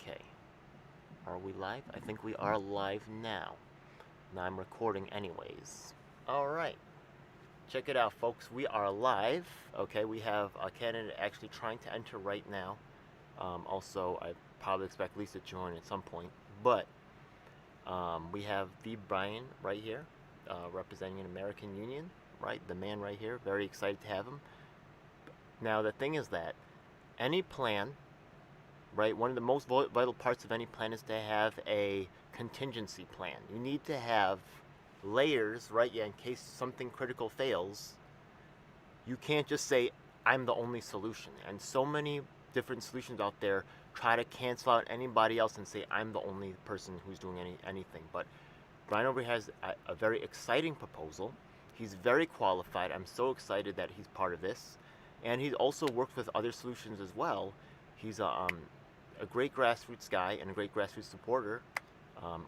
Okay. Are we live? I think we are live now. Now I'm recording anyways. Alright. Check it out, folks. We are live. Okay, we have a candidate actually trying to enter right now. Also, I probably expect Lisa to join at some point. But we have the Brian right here, representing an American Union, right? The man right here. Very excited to have him. Now, the thing is that any plan, right, one of the most vital parts of any plan is to have a contingency plan. You need to have layers, right? Yeah, in case something critical fails, you can't just say, I'm the only solution. And so many different solutions out there try to cancel out anybody else and say, I'm the only person who's doing anything. But Brian over here has a very exciting proposal. He's very qualified. I'm so excited that he's part of this. And he's also worked with other solutions as well. He's a great grassroots guy and a great grassroots supporter.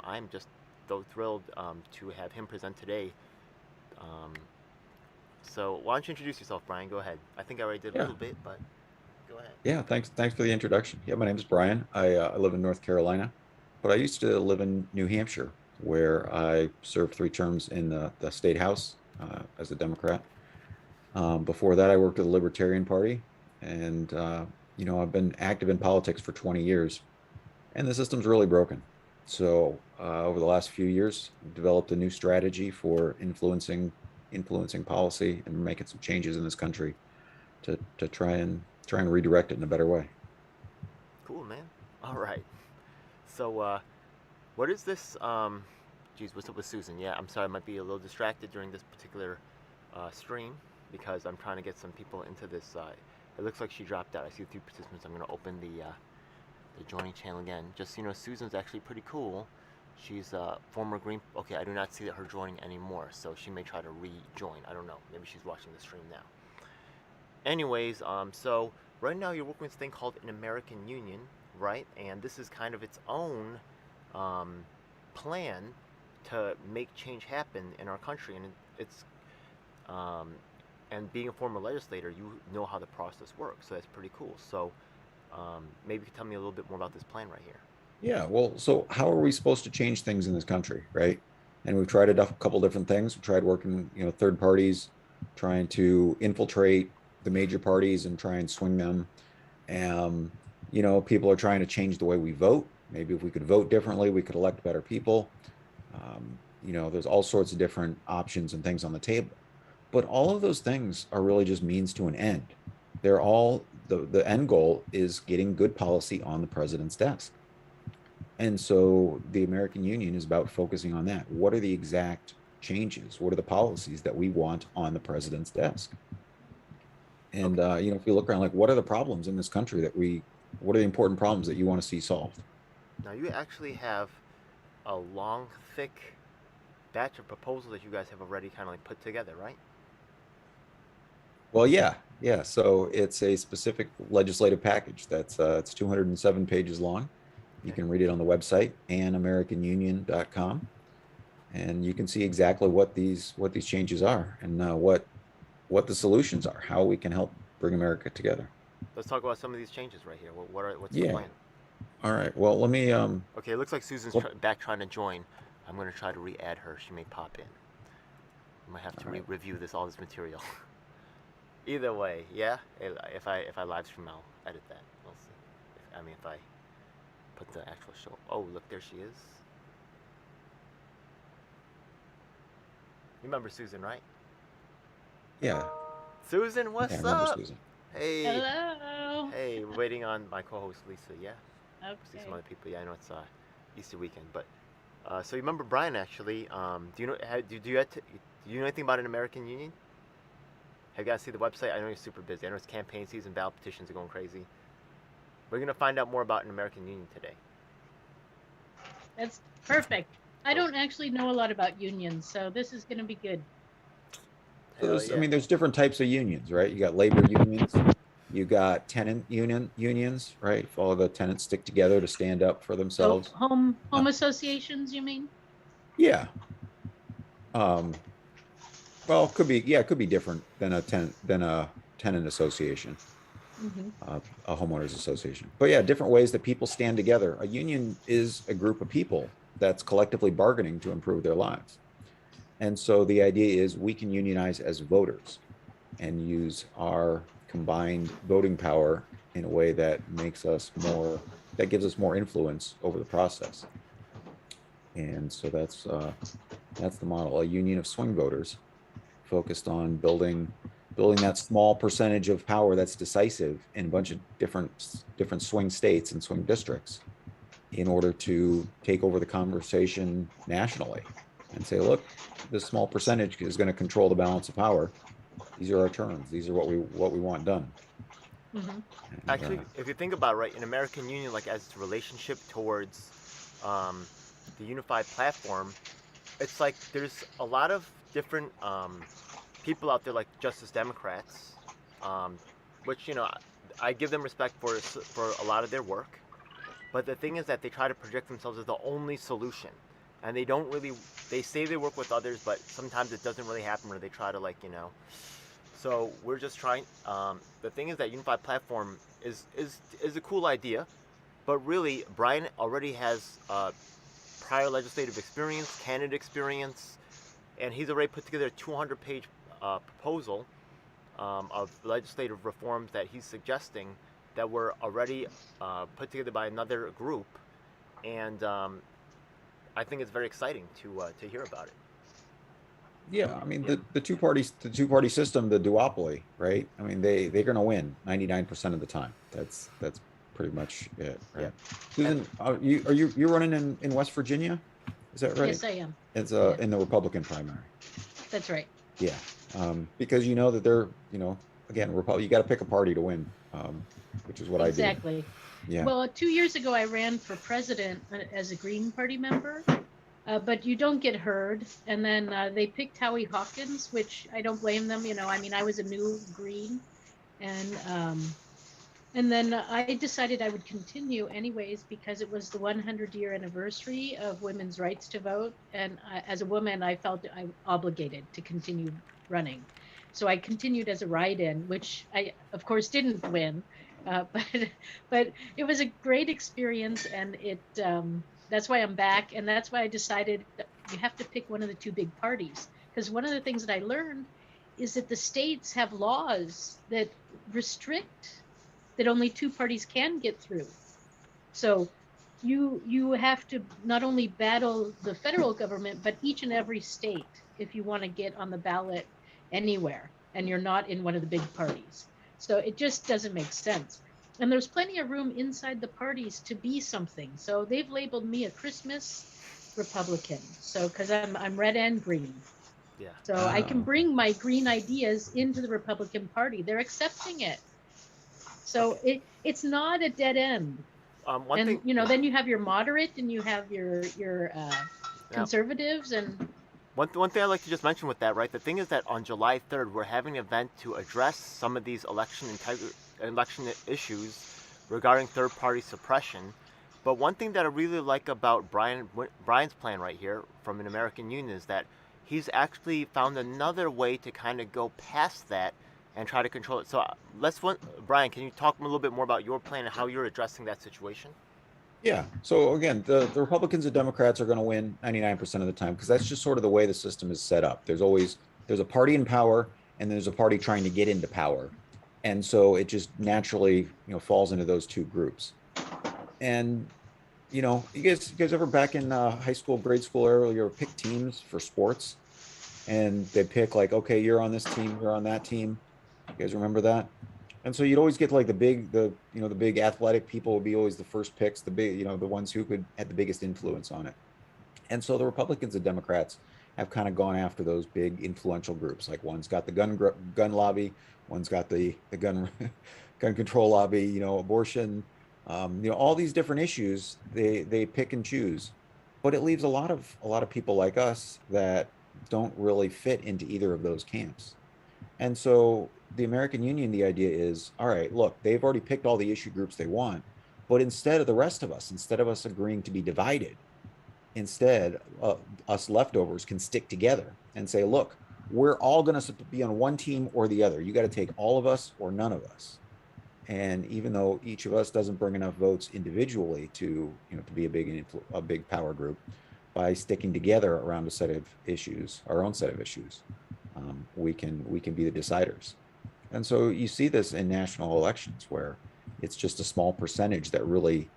I'm just so thrilled to have him present today. So why don't you introduce yourself, Brian? Go ahead. I think I already did a Yeah, little bit, but go ahead. yeah. Thanks for the introduction. Yeah, my name is Brian. I live in North Carolina, but I used to live in New Hampshire, where I served 3 terms in the state house as a Democrat. Before that, I worked at the Libertarian Party, and I've been active in politics for 20 years, and the system's really broken. So over the last few years, I've developed a new strategy for influencing policy and making some changes in this country to try and redirect it in a better way. Cool, man. All right. So, what is this? Geez, what's up with Susan? Yeah, I'm sorry, I might be a little distracted during this particular stream because I'm trying to get some people into this. It looks like she dropped out. I see 3 participants. I'm going to open the joining channel again. Just so you know, Susan's actually pretty cool. She's a former Green. Okay, I do not see that her joining anymore, so she may try to rejoin. I don't know. Maybe she's watching the stream now. Anyways, so right now you're working with this thing called an American Union, right? And this is kind of its own um, plan to make change happen in our country, and it's um, and being a former legislator, you know how the process works, so that's pretty cool. So maybe you could tell me a little bit more about this plan right here. Yeah, well, so how are we supposed to change things in this country, right? And we've tried a couple different things. We tried working, third parties, trying to infiltrate the major parties and try and swing them. People are trying to change the way we vote. Maybe if we could vote differently, we could elect better people. There's all sorts of different options and things on the table. But all of those things are really just means to an end. They're all the end goal is getting good policy on the president's desk. And so the American Union is about focusing on that. What are the exact changes? What are the policies that we want on the president's desk? And Okay. if you look around, like, what are the problems in this country what are the important problems that you want to see solved? Now you actually have a long, thick batch of proposals that you guys have already kind of like put together, right? Well, yeah. So it's a specific legislative package that's it's 207 pages long. You Okay. can read it on the website, anamericanunion.com, and you can see exactly what these changes are and what the solutions are, how we can help bring America together. Let's talk about some of these changes right here. What's the Yeah. plan? All right. Well, let me Okay, it looks like Susan's well, back trying to join. I'm going to try to re-add her. She may pop in. I might have to all right. review all this material. Either way, yeah. If I live stream, I'll edit that. We'll see. If I put the actual show. Oh, look, there she is. You remember Susan, right? Yeah. Susan, Yeah, I what's remember up? Susan. Hey, Hello. hey. We're waiting on my co-host Lisa. Yeah. See some Okay. other people. Yeah, I know it's Easter weekend, but so you remember Brian actually? Do you know? Do you know anything about an American Union? Have you guys seen the website? I know you're super busy. I know it's campaign season. Ballot petitions are going crazy. We're gonna find out more about an American Union today. That's perfect. I Cool. don't actually know a lot about unions, so this is going to be good. So Hell there's, I yeah. mean, there's different types of unions, right? You got labor unions, you got tenant unions, right? If all the tenants stick together to stand up for So themselves. home associations, you mean? Yeah. Um, well, it could be different than a tenant association. a homeowners association. But yeah, different ways that people stand together. A union is a group of people that's collectively bargaining to improve their lives. And so the idea is we can unionize as voters and use our combined voting power in a way that makes us more, that gives us more influence over the process. And so that's the model, a union of swing voters focused on building that small percentage of power that's decisive in a bunch of different swing states and swing districts in order to take over the conversation nationally and say, look, this small percentage is going to control the balance of power. These are our terms. These are what we want done. Mm-hmm. Actually, if you think about it, right, an American Union, like as its relationship towards the unified platform, it's like there's a lot of different people out there, like Justice Democrats, um, which I give them respect for a lot of their work. But the thing is that they try to project themselves as the only solution, and they don't really. They say they work with others, but sometimes it doesn't really happen, or they try to So we're just trying. The thing is that unified platform is a cool idea, but really Brian already has prior legislative experience, candidate experience, and he's already put together a 200-page proposal of legislative reforms that he's suggesting that were already put together by another group, and I think it's very exciting to hear about it. Yeah, I mean the two party system, the duopoly, right? I mean they're going to win 99% of the time. That's pretty much it, right? Yeah. Susan, you're running in West Virginia? Is that right? Yes, I am. It's Yeah. in the Republican primary. That's right. Yeah, because you know that they're again you got to pick a party to win, which is what Exactly. I do. Yeah. Well, 2 years ago, I ran for president as a Green Party member, but you don't get heard. And then they picked Howie Hawkins, which I don't blame them. I mean, I was a new Green, and then I decided I would continue anyways because it was the 100-year anniversary of women's rights to vote, and as a woman, I felt I obligated to continue running. So I continued as a write-in, which I, of course, didn't win, but it was a great experience, and that's why I'm back, and that's why I decided you have to pick one of the two big parties, because one of the things that I learned is that the states have laws that restrict that only two parties can get through. So you have to not only battle the federal government, but each and every state if you want to get on the ballot anywhere, and you're not in one of the big parties. So it just doesn't make sense. And there's plenty of room inside the parties to be something. So they've labeled me a Christmas Republican. So because I'm red and green. Yeah. So I can bring my green ideas into the Republican Party. They're accepting it. So it's not a dead end. One And thing, then you have your moderate and you have your conservatives and One thing I'd like to just mention with that, right? The thing is that on July 3rd, we're having an event to address some of these election issues regarding third-party suppression. But one thing that I really like about Brian's plan right here from an American Union is that he's actually found another way to kind of go past that and try to control it. So Brian, can you talk a little bit more about your plan and how you're addressing that situation? Yeah. So again, the Republicans and Democrats are going to win 99% of the time because that's just sort of the way the system is set up. There's a party in power and there's a party trying to get into power. And so it just naturally, falls into those two groups. And, you guys ever back in high school, grade school earlier, pick teams for sports and they pick like, okay, you're on this team, you're on that team. You guys remember that? And so you'd always get like the big athletic people would be always the first picks, the big, the ones who had the biggest influence on it. And so the Republicans and Democrats have kind of gone after those big influential groups. Like one's got the gun lobby, one's got the gun control lobby, abortion, all these different issues. They pick and choose, but it leaves a lot of people like us that don't really fit into either of those camps. And so the American Union, the idea is, all right, look, they've already picked all the issue groups they want, but instead of us agreeing to be divided, instead, us leftovers can stick together and say, look, we're all going to be on one team or the other. You got to take all of us or none of us. And even though each of us doesn't bring enough votes individually to, to be a big power group, by sticking together around a set of issues, our own set of issues, we can be the deciders. And so you see this in national elections where it's just a small percentage that really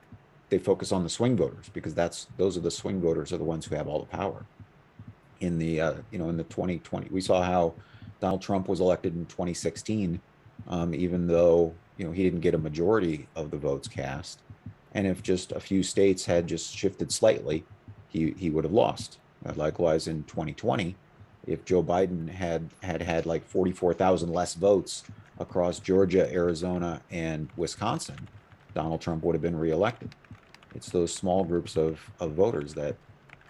they focus on the swing voters, because those are the swing voters are the ones who have all the power. In the in the 2020, we saw how Donald Trump was elected in 2016, even though he didn't get a majority of the votes cast, and if just a few states had just shifted slightly, he would have lost. Likewise, in 2020, if Joe Biden had like 44,000 less votes across Georgia, Arizona, and Wisconsin, Donald Trump would have been reelected. It's those small groups of voters that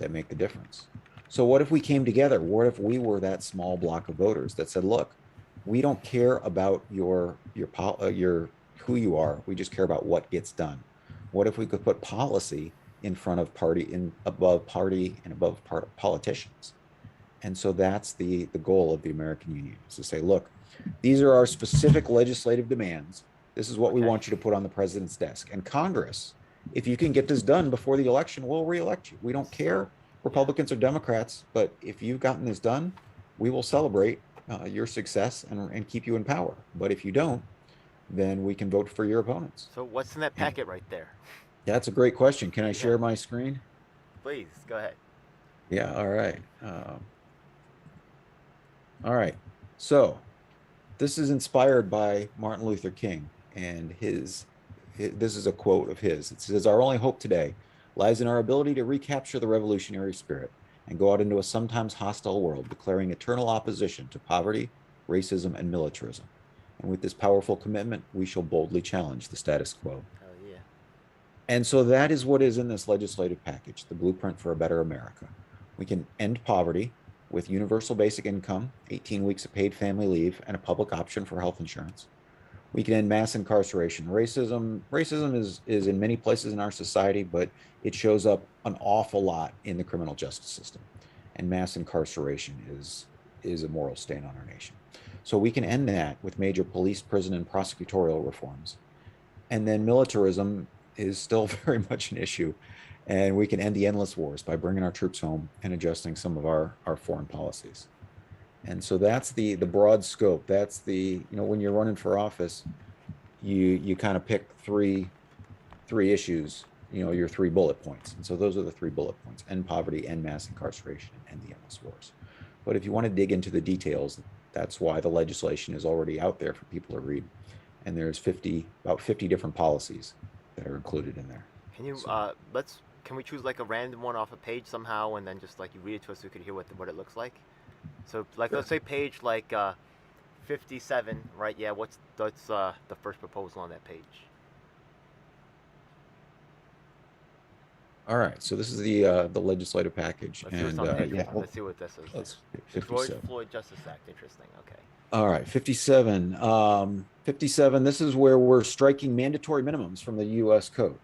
make the difference. So what if we came together? What if we were that small block of voters that said, look, we don't care about your who you are. We just care about what gets done. What if we could put policy in front of above party and above politicians? And so that's the goal of the American Union, is to say, look, these are our specific legislative demands. This is what we want you to put on the president's desk. And Congress, if you can get this done before the election, we'll reelect you. We don't care, Republicans or Democrats, but if you've gotten this done, we will celebrate your success and keep you in power. But if you don't, then we can vote for your opponents. So what's in that packet right there? That's a great question. Can I share my screen? Please, go ahead. Yeah, all right. All right. So this is inspired by Martin Luther King, and this is a quote of his. It says, "Our only hope today lies in our ability to recapture the revolutionary spirit and go out into a sometimes hostile world, declaring eternal opposition to poverty, racism, and militarism. And with this powerful commitment, we shall boldly challenge the status quo." Hell yeah. And so that is what is in this legislative package, the blueprint for a better America. We can end poverty with universal basic income, 18 weeks of paid family leave, and a public option for health insurance. We can end mass incarceration. Racism is in many places in our society, but it shows up an awful lot in the criminal justice system. And mass incarceration is a moral stain on our nation. So we can end that with major police, prison, and prosecutorial reforms. And then militarism is still very much an issue. And we can end the endless wars by bringing our troops home and adjusting some of our foreign policies. And so that's the broad scope. That's when you're running for office, you kind of pick three issues, your 3 bullet points. And so those are the 3 bullet points: end poverty, end mass incarceration, and the endless wars. But if you want to dig into the details, that's why the legislation is already out there for people to read. And there's about 50 different policies that are included in there. Can you can we choose like a random one off a page somehow, and then just like you read it to us so we could hear what it looks like? So like, let's say page like 57, right? Yeah, what's the first proposal on that page? All right, so this is the legislative package. Let's see what's on page one. Let's see what this is. Let's George Floyd Justice Act. Interesting. Okay. All right, 57. 57, this is where we're striking mandatory minimums from the U.S. Code.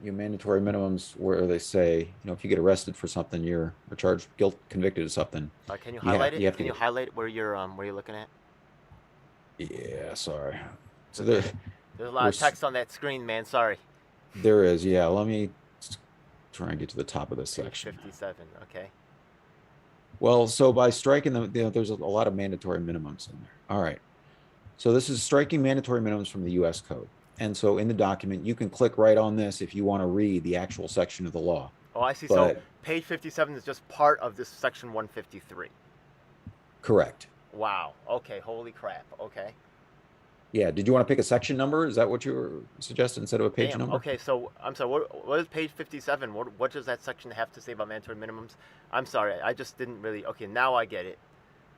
Mandatory minimums where they say, if you get arrested for something, you're charged, convicted of something. Can you highlight it? Can you highlight where you're looking at? Yeah, sorry. So there's a lot of text on that screen, man. Sorry. There is, yeah. Let me try and get to the top of this section. 57, okay. Well, so by striking them, there's a lot of mandatory minimums in there. All right. So this is striking mandatory minimums from the U.S. Code. And so in the document, you can click right on this if you want to read the actual section of the law. Oh, I see. So page 57 is just part of this section 153. Correct. Wow. Okay. Holy crap. Okay. Yeah. Did you want to pick a section number? Is that what you were suggesting instead of a page number? Okay. So I'm sorry. What is page 57? What does that section have to say about mandatory minimums? I'm sorry. I just didn't really. Okay. Now I get it.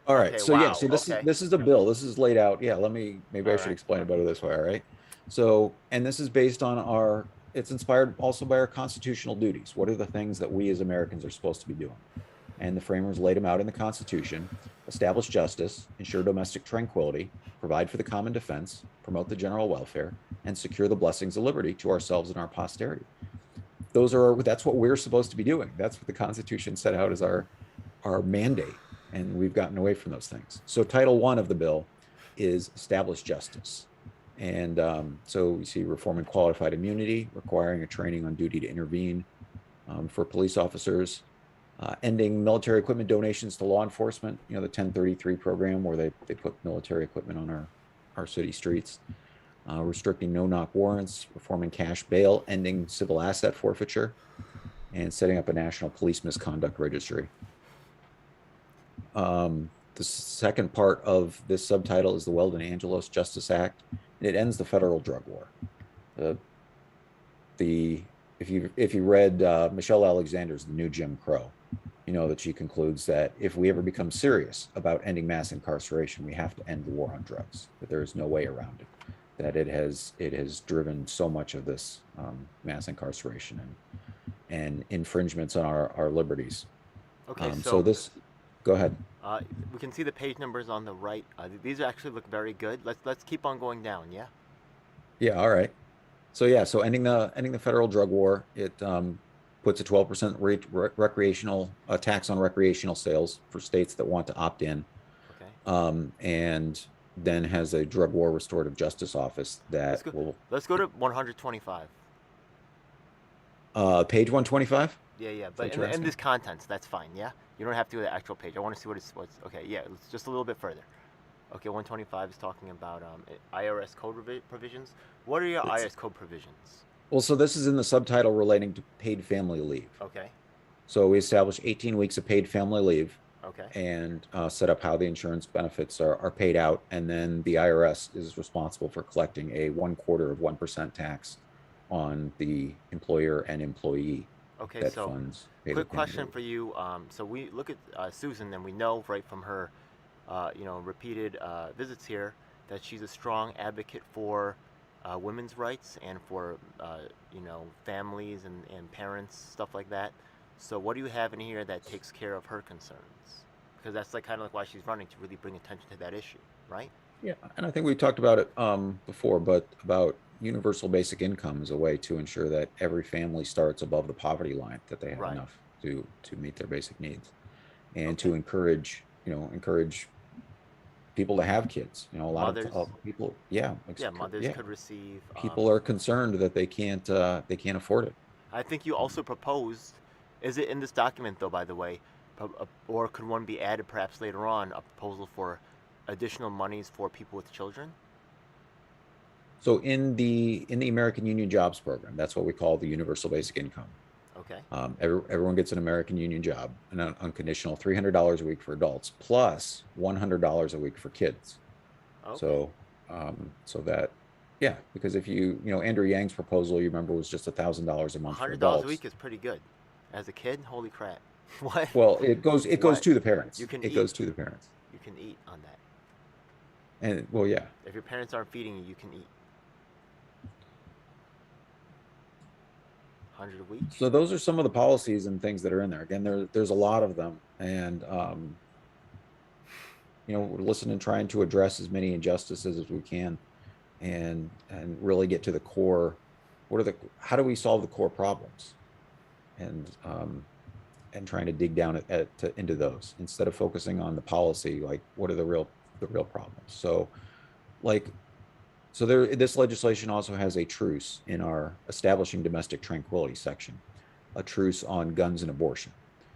All right. Okay, so wow. Yeah. So this is the bill. This is laid out. Yeah. Maybe I should explain it better this way. All right. So, and this is based on it's inspired also by our constitutional duties. What are the things that we as Americans are supposed to be doing? And the framers laid them out in the Constitution: establish justice, ensure domestic tranquility, provide for the common defense, promote the general welfare, and secure the blessings of liberty to ourselves and our posterity. That's what we're supposed to be doing. That's what the Constitution set out as our mandate. And we've gotten away from those things. So Title I of the bill is establish justice. And so we see reforming qualified immunity, requiring a training on duty to intervene for police officers, ending military equipment donations to law enforcement, the 1033 program where they put military equipment on our city streets, restricting no-knock warrants, reforming cash bail, ending civil asset forfeiture, and setting up a national police misconduct registry. The second part of this subtitle is the Weldon Angelos Justice Act. It ends the federal drug war. If you read Michelle Alexander's The New Jim Crow, you know that she concludes that if we ever become serious about ending mass incarceration, we have to end the war on drugs. That there is no way around it. That it has driven so much of this mass incarceration and infringements on our liberties. Okay, so this, go ahead. We can see the page numbers on the right. These actually look very good. Let's keep on going down. Yeah. Yeah. All right. So ending the federal drug war. It puts a 12% recreational tax on recreational sales for states that want to opt in. Okay. And then has a drug war restorative justice office that Let's go to 125. Page 125. Yeah. But in this contents, that's fine. Yeah. You don't have to go to the actual page. I want to see what's. Okay. Yeah. It's just a little bit further. Okay. 125 is talking about Irs Code Provisions. What are your Irs Code Provisions? Well, so this is in the subtitle relating to paid family leave. Okay. So we established 18 weeks of paid family leave. Okay. And set up how the insurance benefits are paid out. And then the IRS is responsible for collecting a 1/4% tax on the employer and employee. Okay, so quick question for you. So we look at Susan, and we know right from her, repeated visits here that she's a strong advocate for women's rights and for families and parents, stuff like that. So what do you have in here that takes care of her concerns? Because that's kind of why she's running, to really bring attention to that issue, right? Yeah, and I think we talked about it before, but about universal basic income is a way to ensure that every family starts above the poverty line, that they have enough to meet their basic needs, and to encourage people to have kids. A lot of people, mothers could receive. People are concerned that they can't afford it. I think you also proposed. Is it in this document, though? By the way, or could one be added perhaps later on? A proposal for additional monies for people with children. So in the American Union Jobs Program, that's what we call the universal basic income. Okay. Everyone gets an American Union job, an unconditional $300 a week for adults, plus $100 a week for kids. Okay. So that, because if Andrew Yang's proposal, you remember, was just $1,000 a month. $100 a week is pretty good. As a kid, holy crap! What? Well, it goes to the parents. It goes to the parents. You can eat on that. And well, yeah. If your parents aren't feeding you, you can eat. 100 a week. So those are some of the policies and things that are in there. Again, there's a lot of them, and we're listening, trying to address as many injustices as we can, and really get to the core. How do we solve the core problems, and trying to dig down into those instead of focusing on the policy. Like, what are the real problems? So this legislation also has a truce in our establishing domestic tranquility section, a truce on guns and abortion.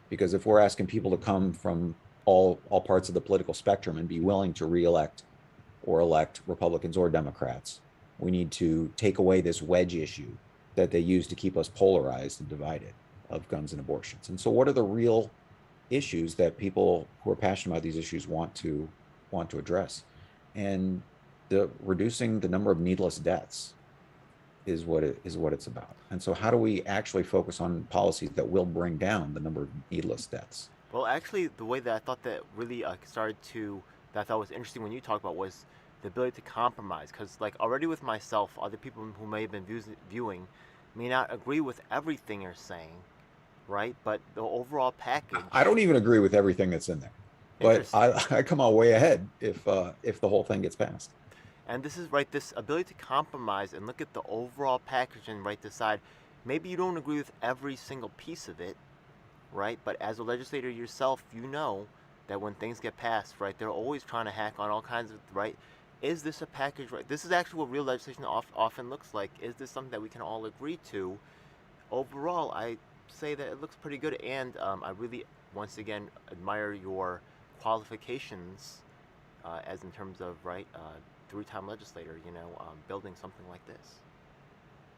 Because if we're asking people to come from all parts of the political spectrum and be willing to re-elect or elect Republicans or Democrats, we need to take away this wedge issue that they use to keep us polarized and divided of guns and abortions. And so what are the real issues that people who are passionate about these issues want to address? And reducing the number of needless deaths is what it's about. And so how do we actually focus on policies that will bring down the number of needless deaths? Well, actually, the way that I thought that really that I thought was interesting when you talked about was the ability to compromise. Because already with myself, other people who may have been viewing may not agree with everything you're saying, right? But the overall package. I don't even agree with everything that's in there, but I come out way ahead if the whole thing gets passed. And this is this ability to compromise and look at the overall package and decide. Maybe you don't agree with every single piece of it, right? But as a legislator yourself, you know that when things get passed, right, they're always trying to hack on all kinds of, is this a package? Right. This is actually what real legislation often looks like. Is this something that we can all agree to? Overall, I say that it looks pretty good, and I really, once again, admire your qualifications as in terms of right three-time legislator. Building something like this.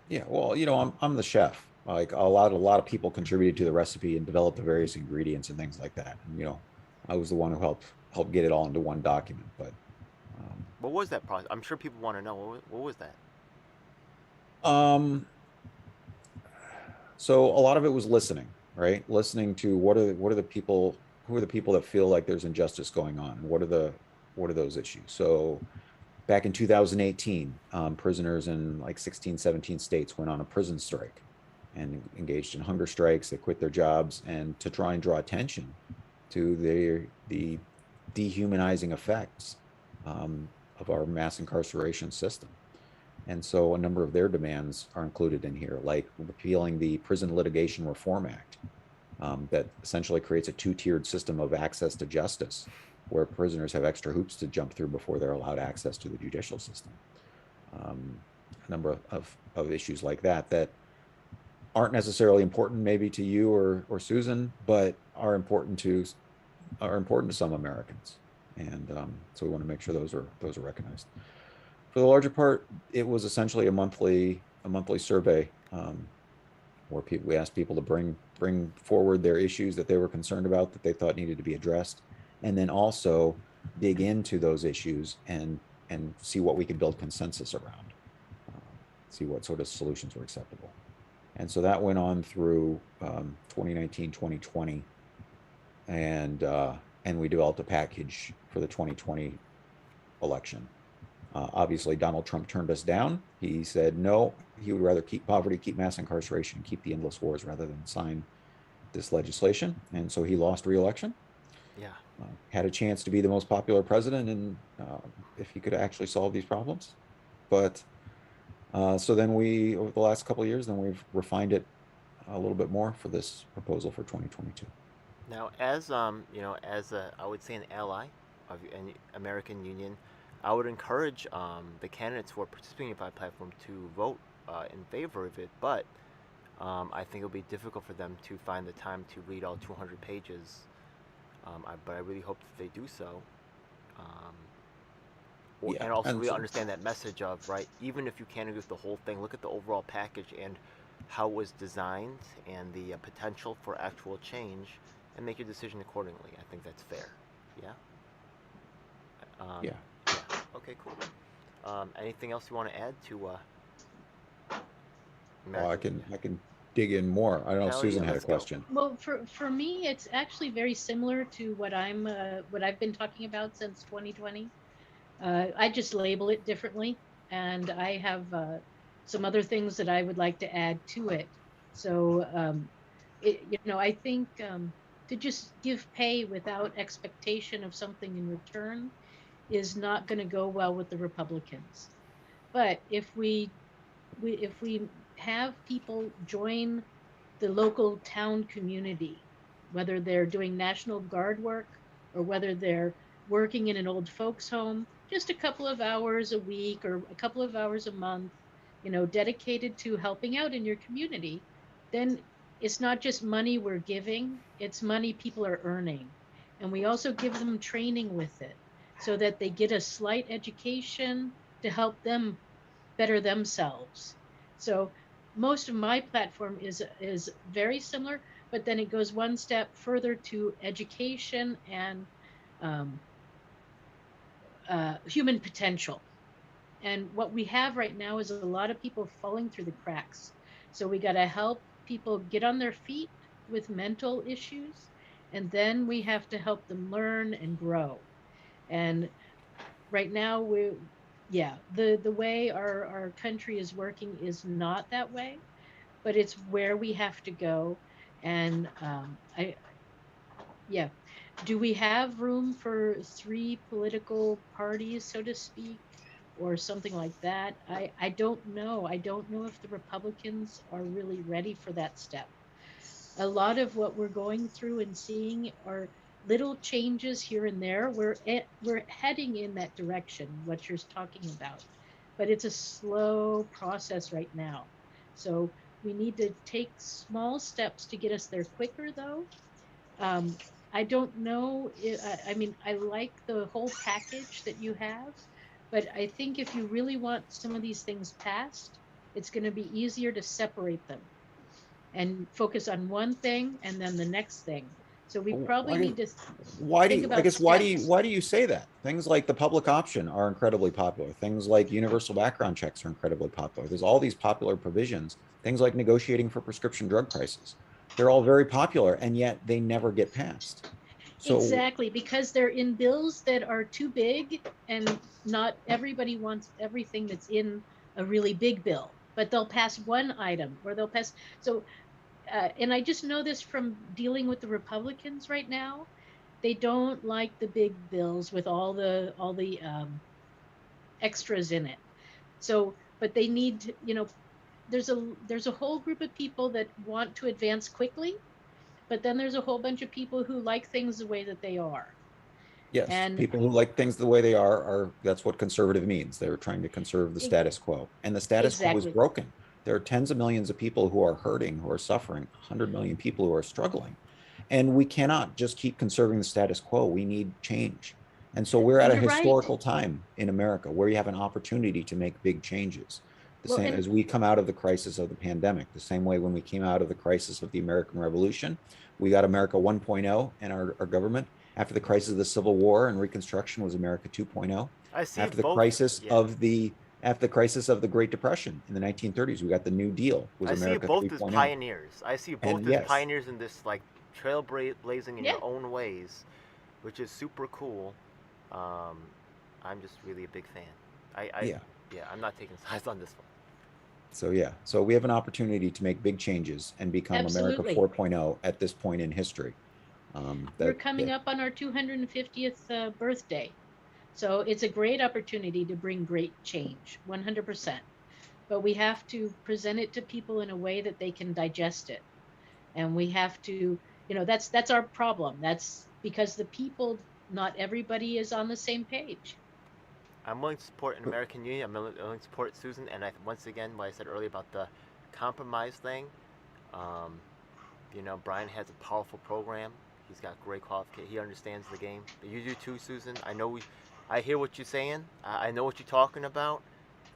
Yeah, well, I'm the chef. Like a lot of people contributed to the recipe and developed the various ingredients and things like that. And I was the one who helped get it all into one document. But What was that process? I'm sure people want to know. What was that? um, so a lot of it was listening, right? Listening to what are the people who are the people that feel like there's injustice going on, and what are those issues? So back in 2018, prisoners in like 16, 17 states went on a prison strike and engaged in hunger strikes. They quit their jobs and to try and draw attention to the dehumanizing effects of our mass incarceration system. And so a number of their demands are included in here, like repealing the Prison Litigation Reform Act, that essentially creates a two-tiered system of access to justice, where prisoners have extra hoops to jump through before they're allowed access to the judicial system. A number of issues like that aren't necessarily important maybe to you or Susan, but are important to some Americans. And so we want to make sure those are recognized. For the larger part, it was essentially a monthly survey, where we asked people to bring forward their issues that they were concerned about, that they thought needed to be addressed, and then also dig into those issues and see what we could build consensus around, uh, see what sort of solutions were acceptable. And so that went on through 2019, 2020, and we developed a package for the 2020 election. Obviously, Donald Trump turned us down. He said no, he would rather keep poverty, keep mass incarceration, keep the endless wars rather than sign this legislation. And so he lost re-election. Yeah. Had a chance to be the most popular president, and if he could actually solve these problems. But so then over the last couple of years, then we've refined it a little bit more for this proposal for 2022. Now, as as I would say an ally of an American Union, I would encourage the candidates who are participating in my platform to vote in favor of it. But I think it'll be difficult for them to find the time to read all 200 pages. But I really hope that they do so. Um, Yeah, and also and really so, understand that message of right. Even if you can't agree with the whole thing, look at the overall package and how it was designed and the potential for actual change, and make your decision accordingly. I think that's fair. Yeah. Um, yeah. yeah. Okay. Cool. Anything else you want to add to Well, I American? can dig in more. I don't know if Hell yeah, Susan had a let's go. question. Well, for me, it's actually very similar to what I've been talking about since 2020. I just label it differently, and I have some other things that I would like to add to it. So, I think to just give pay without expectation of something in return is not going to go well with the Republicans. But if we have people join the local town community, whether they're doing National Guard work or whether they're working in an old folks home, just a couple of hours a week or a couple of hours a month, dedicated to helping out in your community, then it's not just money we're giving, it's money people are earning. And we also give them training with it so that they get a slight education to help them better themselves. So most of my platform is very similar, but then it goes one step further to education and um, human potential. And what we have right now is a lot of people falling through the cracks. So we got to help people get on their feet with mental issues, and then we have to help them learn and grow. And right now the way our country is working is not that way, but it's where we have to go. And I yeah do we have room for three political parties, so to speak, or something like that? I don't know. I don't know if the Republicans are really ready for that step. A lot of what we're going through and seeing are little changes here and there. We're heading in that direction, what you're talking about, but it's a slow process right now. So we need to take small steps to get us there quicker, though. Um, I don't know. I mean, I like the whole package that you have, but I think if you really want some of these things passed, it's going to be easier to separate them and focus on one thing and then the next thing. So we probably Why do, need to why do think you, I about guess, steps. why do you say that? Things like the public option are incredibly popular. Things like universal background checks are incredibly popular. There's all these popular provisions, things like negotiating for prescription drug prices. They're all very popular, and yet they never get passed. So, Exactly, because they're in bills that are too big, and not everybody wants everything that's in a really big bill, but they'll pass one item or they'll pass. So, and I just know this from dealing with the Republicans right now. They don't like the big bills with all the extras in it. So, but they need, there's a whole group of people that want to advance quickly, but then there's a whole bunch of people who like things the way that they are. yes, And people who like things the way they are, that's what conservative means. They're trying to conserve the status quo. And the status quo is exactly. broken. There are tens of millions of people who are hurting, who are suffering, 100 million people who are struggling. And we cannot just keep conserving the status quo. We need change. And so we're at And a you're right. historical time in America where you have an opportunity to make big changes. The Well, same and as we come out of the crisis of the pandemic, the same way when we came out of the crisis of the American Revolution, we got America 1.0 and our government. After the crisis of the Civil War and Reconstruction was America 2.0. I see After the both. crisis Yeah, of the after the crisis of the Great Depression in the 1930s, we got the New Deal was I see America both as 3.0. pioneers. I see And both as yes, pioneers in this like trailblazing in yeah, your own ways, which is super cool. Um, I'm just really a big fan. I yeah. yeah, I'm not taking sides on this one. So yeah, so we have an opportunity to make big changes and become America absolutely. 4.0 at this point in history. We're That coming yeah, up on our 250th birthday. So it's a great opportunity to bring great change, 100%. But we have to present it to people in a way that they can digest it. And we have to, that's our problem. That's because the people, not everybody is on the same page. I'm willing to support an American Union. I'm willing to support Susan, and once again, what I said earlier about the compromise thing. Um, Brian has a powerful program. He's got great qualification. He understands the game. You do too, Susan. I hear what you're saying. I know what you're talking about.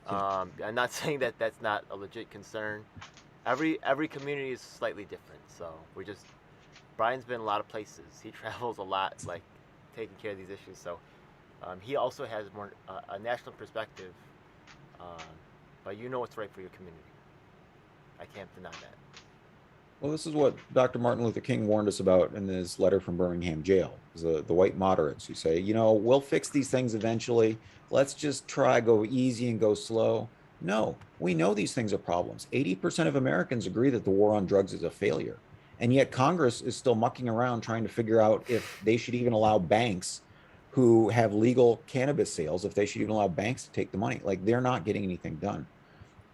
yeah. I'm not saying that that's not a legit concern. Every community is slightly different. So Brian's been a lot of places. He travels a lot, like taking care of these issues. So he also has more a national perspective. Um, but you know what's right for your community. I can't deny that. Well, this is what Dr. Martin Luther King warned us about in his letter from Birmingham jail. The white moderates who say, we'll fix these things eventually. Let's just go easy and go slow. No, we know these things are problems. 80% of Americans agree that the war on drugs is a failure. And yet Congress is still mucking around trying to figure out if they should even allow banks who have legal cannabis sales, if they should even allow banks to take the money. Like, they're not getting anything done.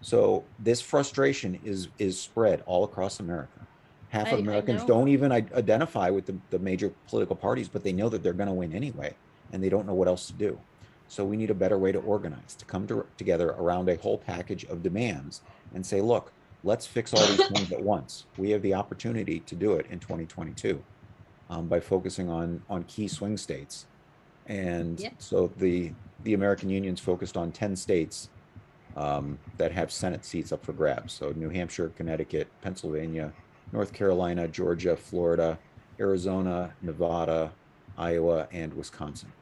So this frustration is spread all across America. Half of I Americans know. don't even identify with the major political parties, but they know that they're going to win anyway, and they don't know what else to do. So we need a better way to organize, to come together around a whole package of demands and say, look, let's fix all these things at once. We have the opportunity to do it in 2022 by focusing on key swing states. And Yeah. so the American Union's focused on 10 states that have Senate seats up for grabs. So New Hampshire, Connecticut, Pennsylvania, North Carolina, Georgia, Florida, Arizona, Nevada, Iowa, and Wisconsin.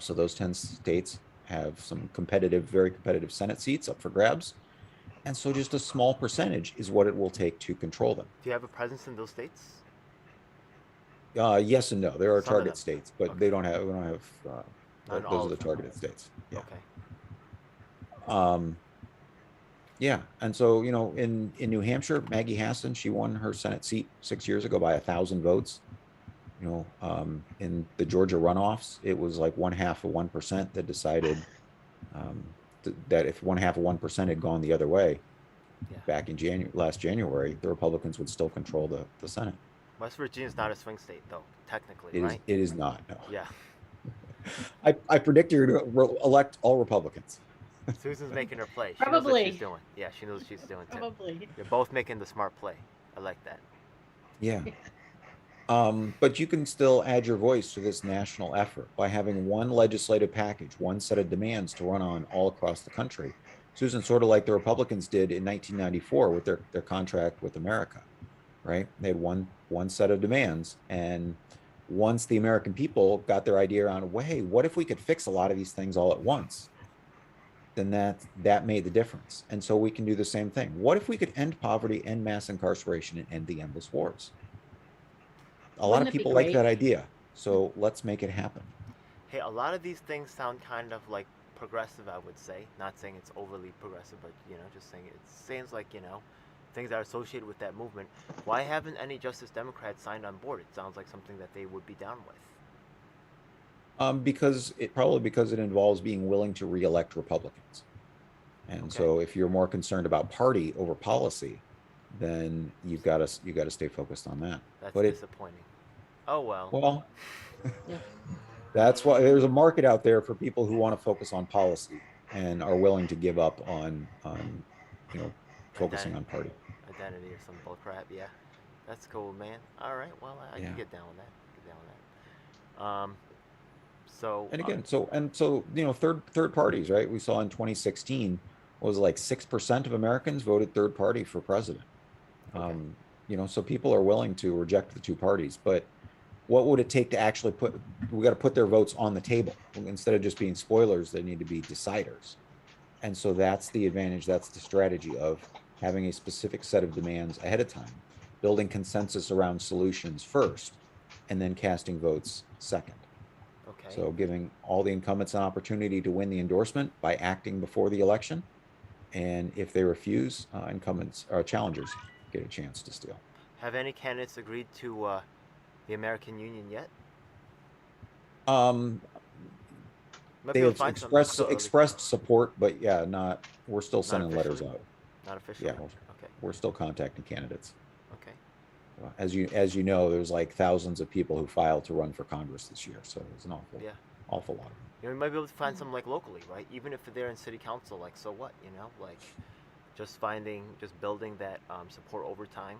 So those 10 states have some very competitive Senate seats up for grabs. And so just a small percentage is what it will take to control them. Do you have a presence in those states? Yes and no. There are Some of target them. states, but Okay. we don't have, Not those all are the of them. targeted states. Yeah. Okay. Um, Yeah, and so in New Hampshire, Maggie Hassan, she won her Senate seat 6 years ago by 1,000 votes. In the Georgia runoffs, it was like 0.5% that decided that if 0.5% had gone the other way Yeah. back in last January, the Republicans would still control the Senate. West Virginia's not a swing state, though, technically, It is. right? It is not. No. Yeah. I predict you're going to elect all Republicans. Susan's making her play. She knows what she's Probably. doing. Yeah, she knows what she's doing too. Probably. You're both making the smart play. I like that. Yeah. But you can still add your voice to this national effort by having one legislative package, one set of demands to run on all across the country. Susan, sort of like the Republicans did in 1994 with their contract with America, right? They had one set of demands, and once the American people got their idea on, well, hey, what if we could fix a lot of these things all at once? Then that made the difference. And so we can do the same thing. What if we could end poverty, end mass incarceration, and end the endless wars? A lot Wouldn't of it be people like great? that idea. So let's make it happen. Hey, a lot of these things sound kind of like progressive, I would say. Not saying it's overly progressive, but just saying it seems like things that are associated with that movement. Why haven't any Justice Democrats signed on board? It sounds like something that they would be down with. Because it involves being willing to reelect Republicans. And Okay. so if you're more concerned about party over policy, then you've got to stay focused on that. That's But disappointing. Oh well. well, Yeah. that's why there's a market out there for people who want to focus on policy and are willing to give up on focusing on party. Identity or some bullcrap. Yeah, that's cool, man. All right. Well, I Yeah. can get down with that. Get down with that. So. And again, so third parties, right? We saw in 2016 was like 6% of Americans voted third party for president. Okay. So people are willing to reject the two parties, but what would it take to actually we got to put their votes on the table instead of just being spoilers. They need to be deciders. And so that's the advantage. That's the strategy of having a specific set of demands ahead of time, building consensus around solutions first, and then casting votes second. Okay. So giving all the incumbents an opportunity to win the endorsement by acting before the election. And if they refuse, incumbents or challengers get a chance to steal. Have any candidates agreed to the American Union yet? Might be They able have to find some expressed support, but yeah, we're still Not sending letters officially? out. Not officially. Yeah, Okay. we're still contacting candidates. Okay. As you know, there's like thousands of people who filed to run for Congress this year, so there's an awful lot. We might be able to find some like locally, right? Even if they're in city council, like so what? Like just building that support over time,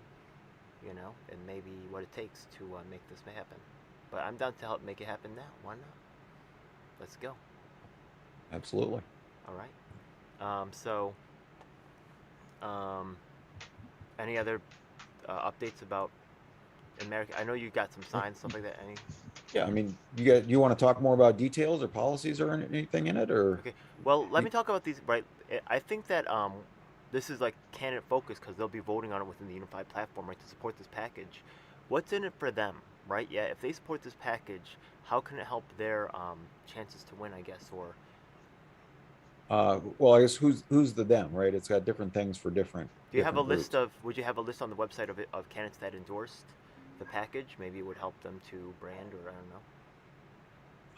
and maybe what it takes to make this happen. But I'm down to help make it happen now. Why not? Let's go. Absolutely. All right. Any other updates about America? I know you got some signs, stuff like that. Any? Yeah, I mean, you want to talk more about details or policies or anything in it, or? Okay. Well, let me talk about these. Right. I think that this is like candidate focus because they'll be voting on it within the unified platform, right, to support this package. What's in it for them, right? Yeah. If they support this package, how can it help their chances to win? I guess, or. Well, I guess who's the them, right? It's got different things for different. Do you have a different list groups. of? Would you have a list on the website of candidates that endorsed the package? Maybe it would help them to brand, or I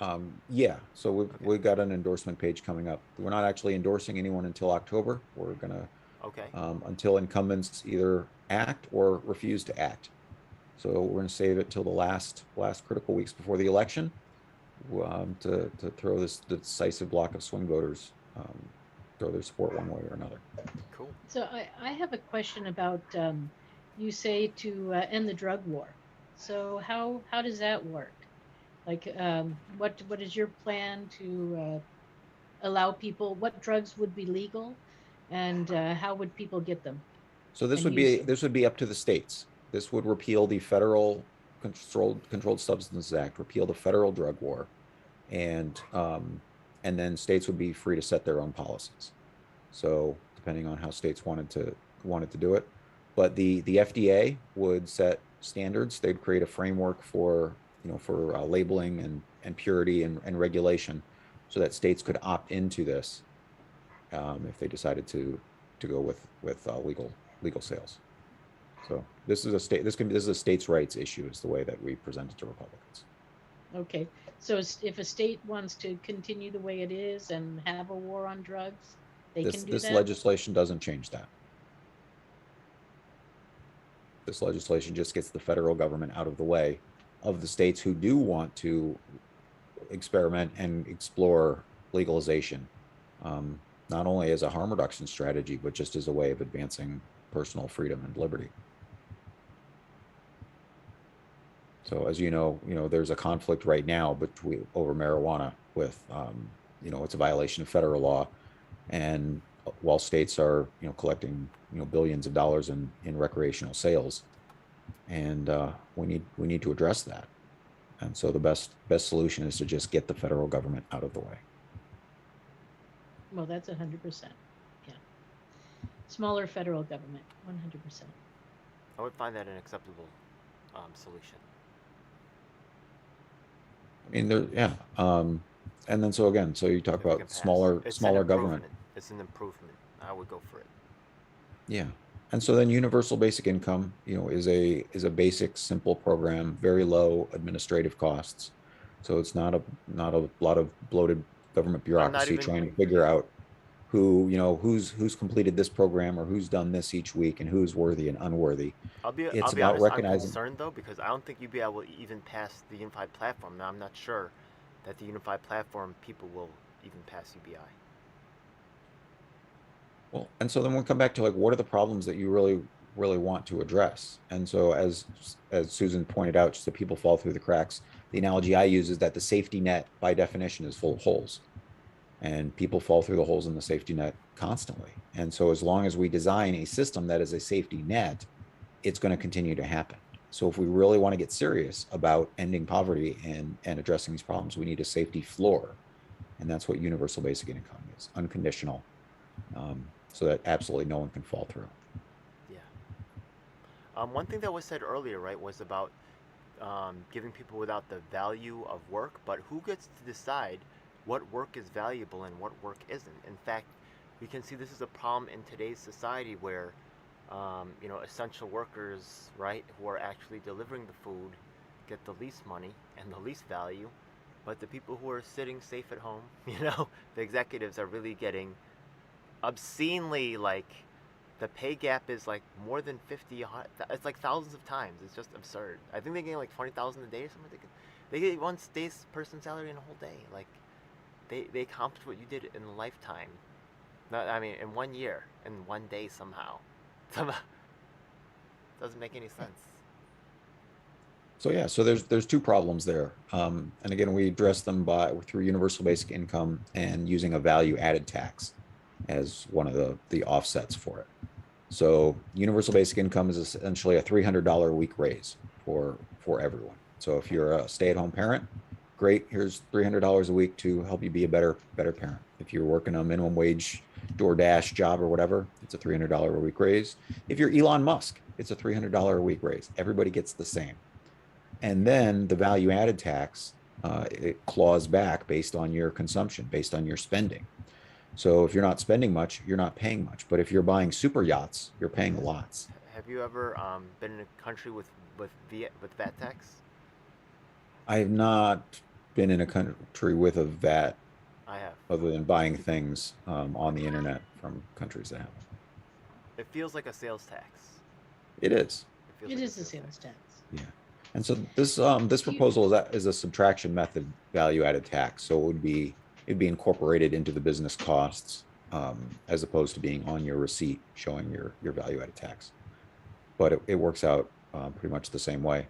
don't know. Yeah, so we've got an endorsement page coming up. We're not actually endorsing anyone until October. We're gonna Okay. until incumbents either act or refuse to act. So we're gonna save it till the last critical weeks before the election to throw the decisive block of swing voters, throw their support one way or another. Cool. So I have a question about you say to end the drug war. So how does that work? Like what is your plan to allow people? What drugs would be legal, and how would people get them? So this And would be up to the states. This would repeal the federal Controlled Substances Act, repeal the federal drug war, and then states would be free to set their own policies. So depending on how states wanted to do it, but the FDA would set standards. They'd create a framework for labeling and purity and regulation, so that states could opt into this if they decided to go with legal sales. So this is a states' rights issue, is the way that we present it to Republicans. Okay, so if a state wants to continue the way it is and have a war on drugs, they can do This that? legislation doesn't change that. This legislation just gets the federal government out of the way of the states who do want to experiment and explore legalization, not only as a harm reduction strategy, but just as a way of advancing personal freedom and liberty. So as you know, there's a conflict right now between over marijuana with, it's a violation of federal law. And while states are, collecting, billions of dollars in recreational sales, and we need to address that. And so the best solution is to just get the federal government out of the way. Well, that's 100%. Yeah. Smaller federal government, 100%. I would find that an acceptable solution. I mean, and then so you talk If it can about pass. smaller It's smaller an government. improvement. It's an improvement. I would go for it. Yeah. And so then universal basic income, is a basic, simple program, very low administrative costs. So it's not a lot of bloated government bureaucracy trying to figure out who's completed this program or who's done this each week and who's worthy and unworthy. I'll be honest, I'm concerned though, because I don't think you'd be able to even pass the unified platform. Now I'm not sure that the unified platform people will even pass UBI. Well, and so then we'll come back to what are the problems that you really want to address? And so as Susan pointed out, just that people fall through the cracks. The analogy I use is that the safety net by definition is full of holes, and people fall through the holes in the safety net constantly. And so as long as we design a system that is a safety net, it's going to continue to happen. So if we really want to get serious about ending poverty and addressing these problems, we need a safety floor. And that's what universal basic income is, unconditional, so that absolutely no one can fall through. Yeah. One thing that was said earlier, right, was about giving people without the value of work, but who gets to decide what work is valuable and what work isn't? In fact, we can see this is a problem in today's society where, essential workers, right, who are actually delivering the food get the least money and the least value, but the people who are sitting safe at home, the executives are really getting obscenely, the pay gap is more than 50, it's thousands of times. It's just absurd. I think they get 20,000 a day or something. They get one day's person's salary in a whole day. They accomplished what you did in a lifetime. In 1 year, in 1 day somehow. Doesn't make any sense. So there's two problems there, and again we address them through universal basic income and using a value added tax as one of the offsets for it. So universal basic income is essentially a $300 a week raise for everyone. So if you're a stay-at-home parent, great, here's $300 a week to help you be a better parent. If you're working a minimum wage DoorDash job or whatever, it's a $300 a week raise. If you're Elon Musk, it's a $300 a week raise. Everybody gets the same. And then the value added tax, it claws back based on your consumption, based on your spending. So if you're not spending much, you're not paying much. But if you're buying super yachts, you're paying lots. Have you ever been in a country with VAT tax? I have not been in a country with a VAT. I have. Other than buying things on the internet from countries that have. It feels like a sales tax. It is. It is a sales tax. Yeah. And so this proposal is a subtraction method value added tax. So it'd be incorporated into the business costs as opposed to being on your receipt showing your value added tax. But it works out pretty much the same way.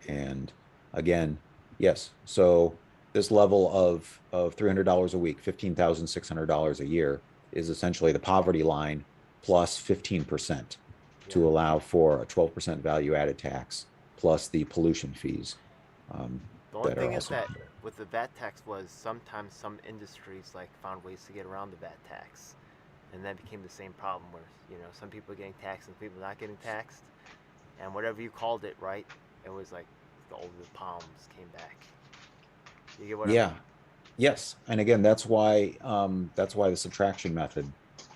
And again, yes. So this level of $300 a week, $15,600 a year is essentially the poverty line plus 15% to allow for a 12% value added tax plus the pollution fees. The only thing is that with the VAT tax was sometimes some industries found ways to get around the VAT tax, and that became the same problem where some people are getting taxed and people not getting taxed, and whatever you called it, right? It was the old palms came back. You get what I mean? Yes. And again, that's why the subtraction method,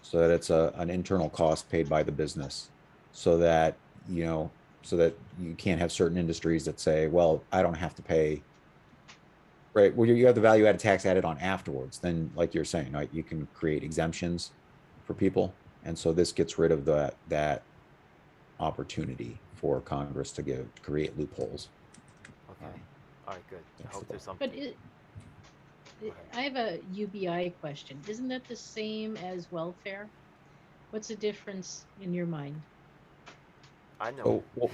so that it's an internal cost paid by the business, so that you can't have certain industries that say, well, I don't have to pay. Right. Well, you have the value added tax added on afterwards. Then, like you're saying, right, you can create exemptions for people. And so this gets rid of that opportunity for Congress to create loopholes. Okay. All right. Good. I That's hope the there's But something. Go ahead. I have a UBI question. Isn't that the same as welfare? What's the difference in your mind? I know. Oh, well,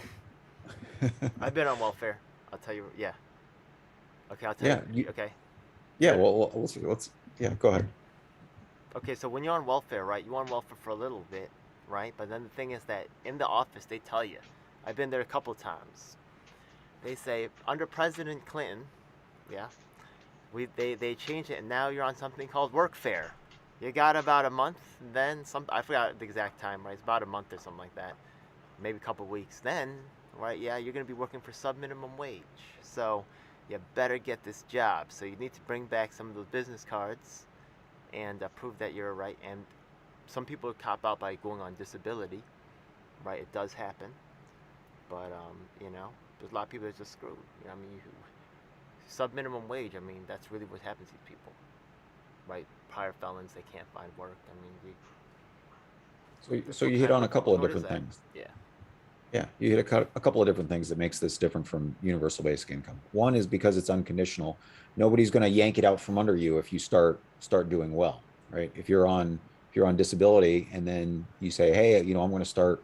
I've been on welfare. I'll tell you. Yeah. Okay. I'll tell yeah, you. Okay. yeah. Ready? Well, yeah, go ahead. Okay. So when you're on welfare, right? You're on welfare for a little bit, right? But then the thing is that in the office they tell you. I've been there a couple times. They say under President Clinton, yeah, they changed it, and now you're on something called workfare. You got about a month, then some. I forgot the exact time, right? It's about a month or something like that, maybe a couple weeks. Then, right? Yeah, you're gonna be working for sub minimum wage. So, you better get this job. So you need to bring back some of those business cards and prove that you're right. And some people cop out by going on disability, right? It does happen, but there's a lot of people that are just screwed. I mean, sub minimum wage. I mean, that's really what happens to these people, right? Prior felons, they can't find work. I mean, So what you hit kind on a of couple of code is different that? things. Yeah. Yeah, you hit a couple of different things that makes this different from universal basic income. One is because it's unconditional. Nobody's going to yank it out from under you if you start doing well, right? If you're on disability and then you say, hey, I'm going to start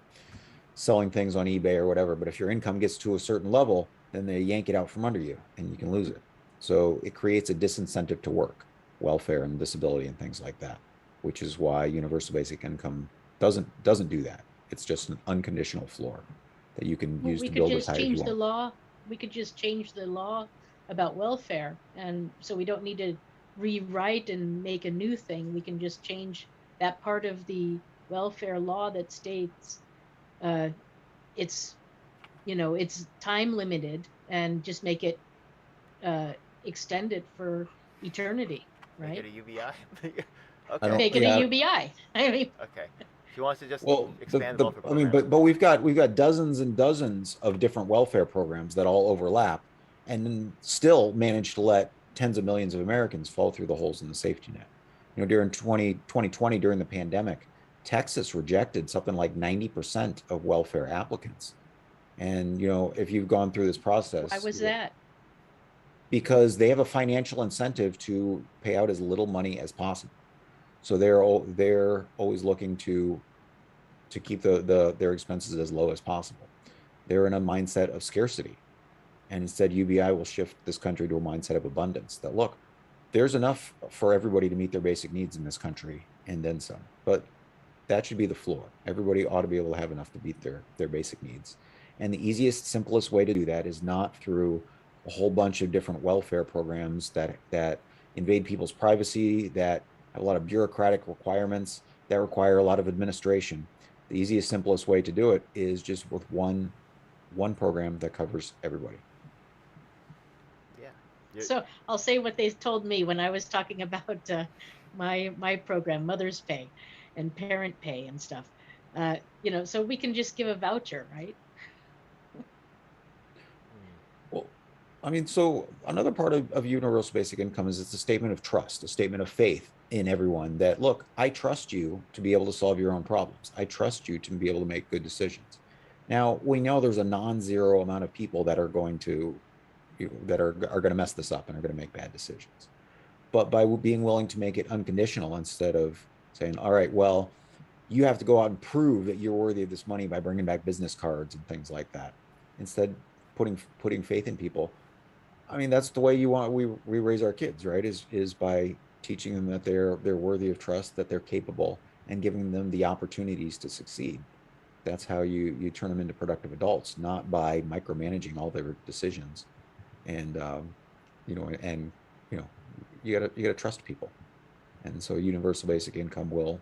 selling things on eBay or whatever, but if your income gets to a certain level, then they yank it out from under you and you can lose it. So it creates a disincentive to work, welfare and disability and things like that, which is why universal basic income doesn't do that. It's just an unconditional floor that you can Well, use we to could build as just high as you change the want. law. We could just change the law about welfare. And so we don't need to rewrite and make a new thing. We can just change that part of the welfare law that states uh, it's, it's time limited and just make it uh, extend it for eternity, Make it right? a UBI. I Okay. don't, Make it a yeah. UBI. I mean, Okay. She wants to just Well, expand the welfare I mean, program. but we've got dozens and dozens of different welfare programs that all overlap, and then still manage to let tens of millions of Americans fall through the holes in the safety net. During 2020, during the pandemic, Texas rejected something like 90% of welfare applicants. And if you've gone through this why process, was that? because they have a financial incentive to pay out as little money as possible. So they're always looking to keep their expenses as low as possible. They're in a mindset of scarcity. And instead, UBI will shift this country to a mindset of abundance that, look, there's enough for everybody to meet their basic needs in this country and then some. But that should be the floor. Everybody ought to be able to have enough to meet their basic needs. And the easiest, simplest way to do that is not through a whole bunch of different welfare programs that invade people's privacy, that have a lot of bureaucratic requirements, that require a lot of administration. The easiest, simplest way to do it is just with one program that covers everybody. Yeah. So I'll say what they told me when I was talking about my program, Mother's Pay and Parent Pay and stuff. So we can just give a voucher, right? Well, I mean, so another part of universal basic income is it's a statement of trust, a statement of faith in everyone that, look, I trust you to be able to solve your own problems. I trust you to be able to make good decisions. Now, we know there's a non-zero amount of people that are going to that are going to mess this up and are going to make bad decisions. But by being willing to make it unconditional instead of saying, all right, well, you have to go out and prove that you're worthy of this money by bringing back business cards and things like that. Instead, putting faith in people. I mean, that's the way we raise our kids, right? Is by teaching them that they're worthy of trust, that they're capable, and giving them the opportunities to succeed. That's how you turn them into productive adults, not by micromanaging all their decisions. And you know, and you know, you gotta trust people. And so universal basic income will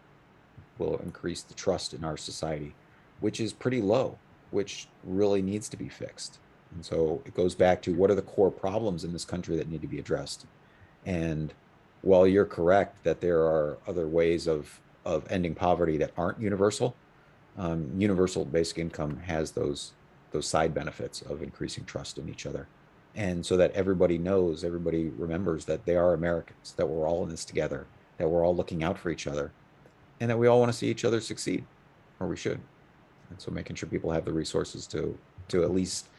increase the trust in our society, which is pretty low, which really needs to be fixed. And so it goes back to what are the core problems in this country that need to be addressed. And while you're correct that there are other ways of ending poverty that aren't universal, universal basic income has those side benefits of increasing trust in each other. And so that everybody knows, everybody remembers that they are Americans, that we're all in this together, that we're all looking out for each other, and that we all want to see each other succeed, or we should. And so making sure people have the resources to at least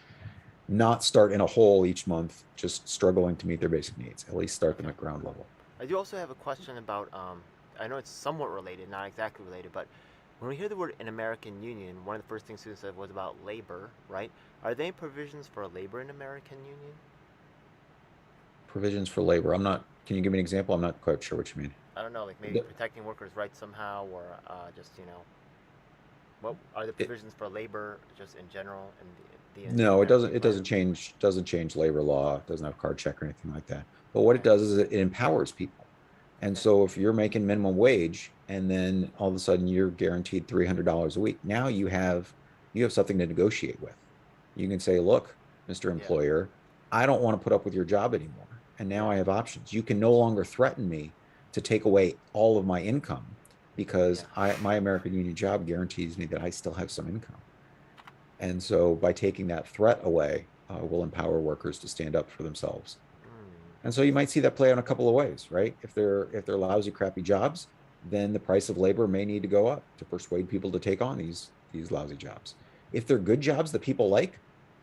not start in a hole each month, just struggling to meet their basic needs. At least start them Okay. at ground level. I do also have a question about. I know it's somewhat related, not exactly related, but when we hear the word an American Union, one of the first things students said was about labor, right? Are there any provisions for labor in American Union? Provisions for labor. I'm not. Can you give me an example? I'm not quite sure what you mean. I don't know, like maybe The- protecting workers' rights somehow, or just what are the It, provisions for labor just in general in the no, it American doesn't. Union It land? doesn't change labor law. It doesn't have card check or anything like that. But what it Okay. does is it empowers people. And Okay. so if you're making minimum wage and then all of a sudden you're guaranteed $300 a week, now you have something to negotiate with. You can say, look, Mr. Yeah. Employer, I don't want to put up with your job anymore. And now Yeah. I have options. You can no longer threaten me to take away all of my income because Yeah. my American Union job guarantees me that I still have some income. And so by taking that threat away, we'll empower workers to stand up for themselves. And so you might see that play out in a couple of ways, right? If they're lousy, crappy jobs, then the price of labor may need to go up to persuade people to take on these lousy jobs. If they're good jobs that people like,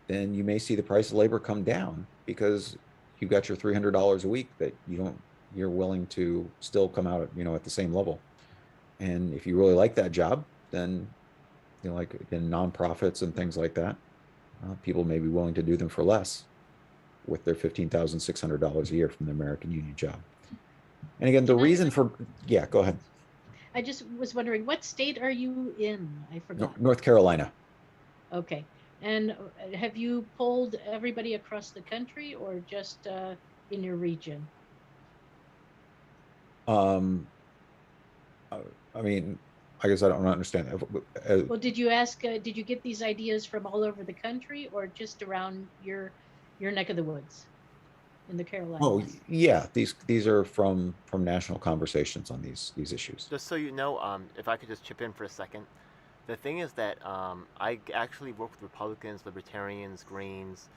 then you may see the price of labor come down because you've got your $300 a week that you're willing to still come out at the same level. And if you really like that job, then like in nonprofits and things like that, people may be willing to do them for less with their $15,600 a year from the American Union job. And again, the Can I? reason for, yeah, go ahead. I just was wondering, what state are you in? I forgot. North Carolina. Okay. And have you polled everybody across the country or just in your region? Um, I mean, I guess I don't understand that. Well, did you get these ideas from all over the country or just around your neck of the woods in the Oh, Carolinas? yeah, these are from national conversations on these issues. Just so you know, if I could just chip in for a second, the thing is that I actually work with Republicans, Libertarians, Greens,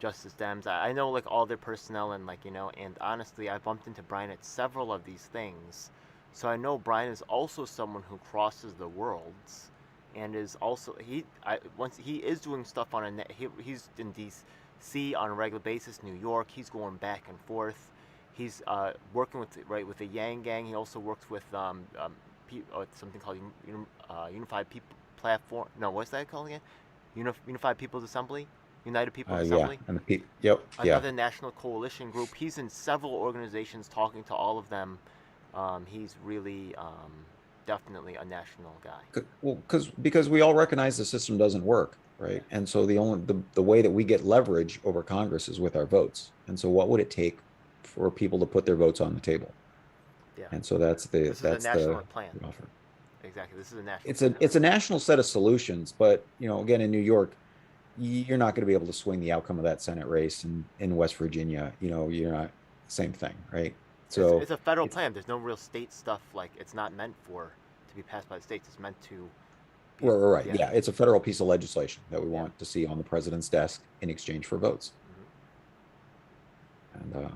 Justice Dems. I know like all their personnel and and honestly, I bumped into Brian at several of these things, so I know Brian is also someone who crosses the worlds, and is also once he is doing stuff on he's in D.C. on a regular basis, New York. He's going back and forth. He's working with the Yang Gang. He also works with something called Unified People Platform. No, what's that called again? Unified People's Assembly. United People's Yeah, Assembly. and yep, yeah. Another national coalition group. He's in several organizations talking to all of them. He's really definitely a national guy. Well, because we all recognize the system doesn't work, right? And so the way that we get leverage over Congress is with our votes. And so what would it take for people to put their votes on the table? Yeah. And so that's This is a national the plan. offer. Exactly. This is a national. It's a national set of solutions, but again, in New York, you're not going to be able to swing the outcome of that Senate race. In West Virginia, you're not same thing, right? So it's a federal plan. There's no real state stuff. Like it's not meant to be passed by the states. It's meant to. Right. Yeah, it's a federal piece of legislation that we want to see on the president's desk in exchange for votes. Mm-hmm. And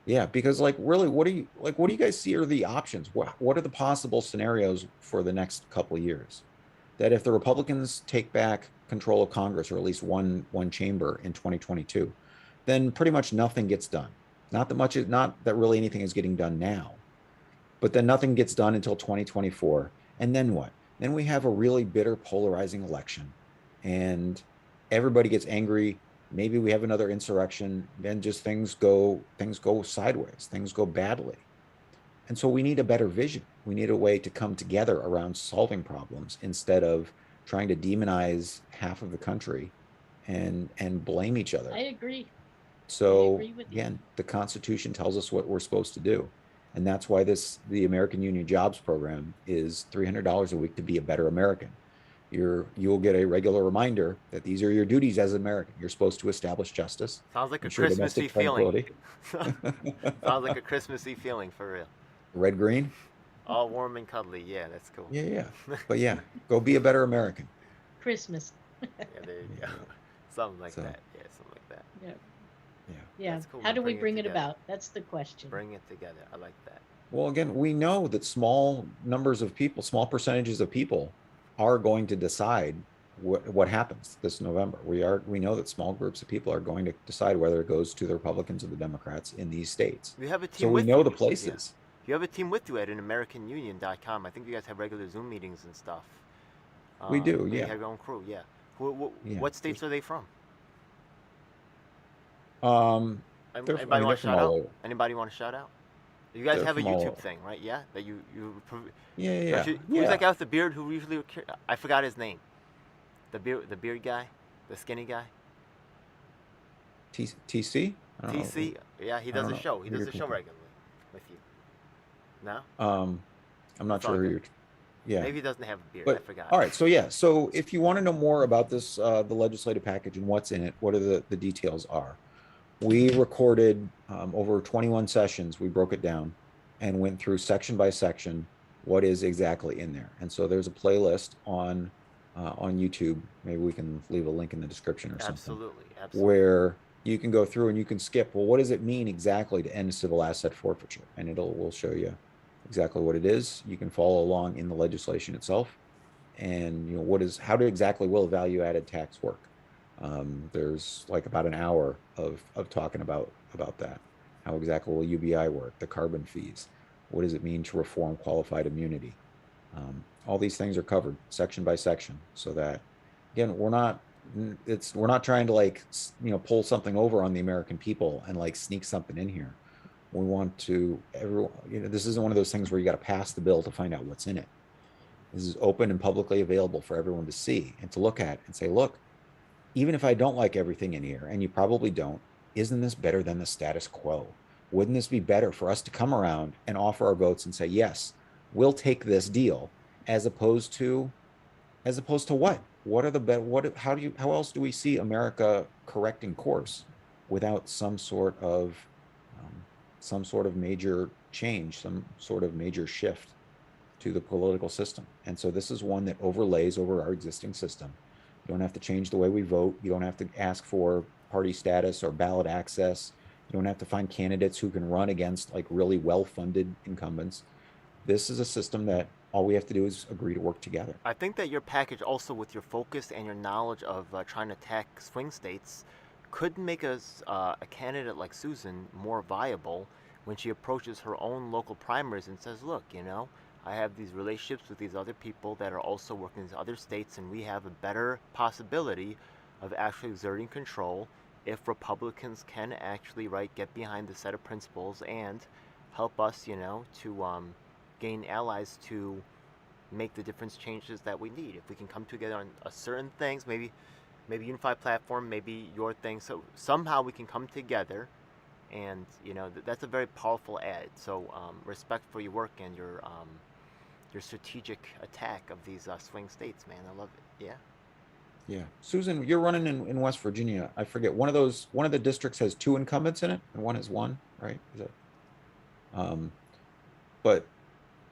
yeah, because really, what do you guys see are the options? What are the possible scenarios for the next couple of years? That if the Republicans take back control of Congress, or at least one chamber in 2022, then pretty much nothing gets done. Not that really anything is getting done now, but then nothing gets done until 2024. And then what? Then we have a really bitter, polarizing election, and everybody gets angry. Maybe we have another insurrection. Then just things go sideways. Things go badly. And so we need a better vision. We need a way to come together around solving problems instead of trying to demonize half of the country and blame each other. I agree. So I agree with you. again, the Constitution tells us what we're supposed to do. And that's why the American Union Jobs Program is $300 a week to be a better American. You'll get a regular reminder that these are your duties as an American. You're supposed to establish justice. Sounds like a Christmassy feeling. Sounds like a Christmassy feeling for real. Red, green. All warm and cuddly. Yeah, that's cool. Yeah. But yeah, go be a better American. Christmas. Yeah, there you go. Something like that. Yeah, something like that. Yeah. Yeah. Yeah. That's cool. How do we bring it together. about? That's the question. Bring it together. I like that. Well, again, we know that small numbers of people, small percentages of people are going to decide what happens this November. We know that small groups of people are going to decide whether it goes to the Republicans or the Democrats in these states. You have a So team we with know you. the places. Yeah. You have a team with you at AmericanUnion.com. I think you guys have regular Zoom meetings and stuff. We do, You yeah. have your own crew, yeah. Yeah. What states are they from? They're, Anybody want to from shout all out? over. Anybody want to shout out? You guys They're have a from all YouTube over. thing, right? Yeah, that you Yeah. Who's that guy with the beard who usually I forgot his name. The beard guy, the skinny guy. TC? I don't know. TC. Yeah, he I does don't a know show. He who does you're a show thinking. regularly with you. No? I'm not It's all sure who good. you're. Yeah. Maybe he doesn't have a beard. But I forgot. all right, so yeah, so if you want to know more about this, the legislative package and what's in it, what are the details are. We recorded over 21 sessions. We broke it down and went through section by section what is exactly in there. And so there's a playlist on YouTube. Maybe we can leave a link in the description or something. Absolutely. Where you can go through and you can skip. Well, what does it mean exactly to end civil asset forfeiture? And we'll show you exactly what it is. You can follow along in the legislation itself, and how exactly will value added tax work. There's like about an hour of talking about that. How exactly will UBI work? The carbon fees. What does it mean to reform qualified immunity? All these things are covered section by section, so that again, we're not trying to pull something over on the American people and like sneak something in here. We want to this isn't one of those things where you got to pass the bill to find out what's in it. This is open and publicly available for everyone to see and to look at and say, look, even if I don't like everything in here, and you probably don't, isn't this better than the status quo? Wouldn't this be better for us to come around and offer our votes and say, yes, we'll take this deal, as opposed to what? How else do we see America correcting course without some sort of major change, some sort of major shift to the political system? And so this is one that overlays over our existing system. You don't have to change the way we vote. You don't have to ask for party status or ballot access. You don't have to find candidates who can run against like really well-funded incumbents. This is a system that all we have to do is agree to work together. I think that your package also, with your focus and your knowledge of trying to attack swing states, could make us a candidate like Susan more viable when she approaches her own local primaries and says, look, I have these relationships with these other people that are also working in these other states, and we have a better possibility of actually exerting control if Republicans can actually get behind the set of principles and help us, to gain allies to make the difference changes that we need. If we can come together on certain things, maybe unified platform, maybe your thing, so somehow we can come together, and that's a very powerful ad. So respect for your work and your strategic attack of these swing states, man. I love it. Yeah. Susan, you're running in West Virginia. I forget, one of the districts has 2 incumbents in it and one has 1, right? Is it? But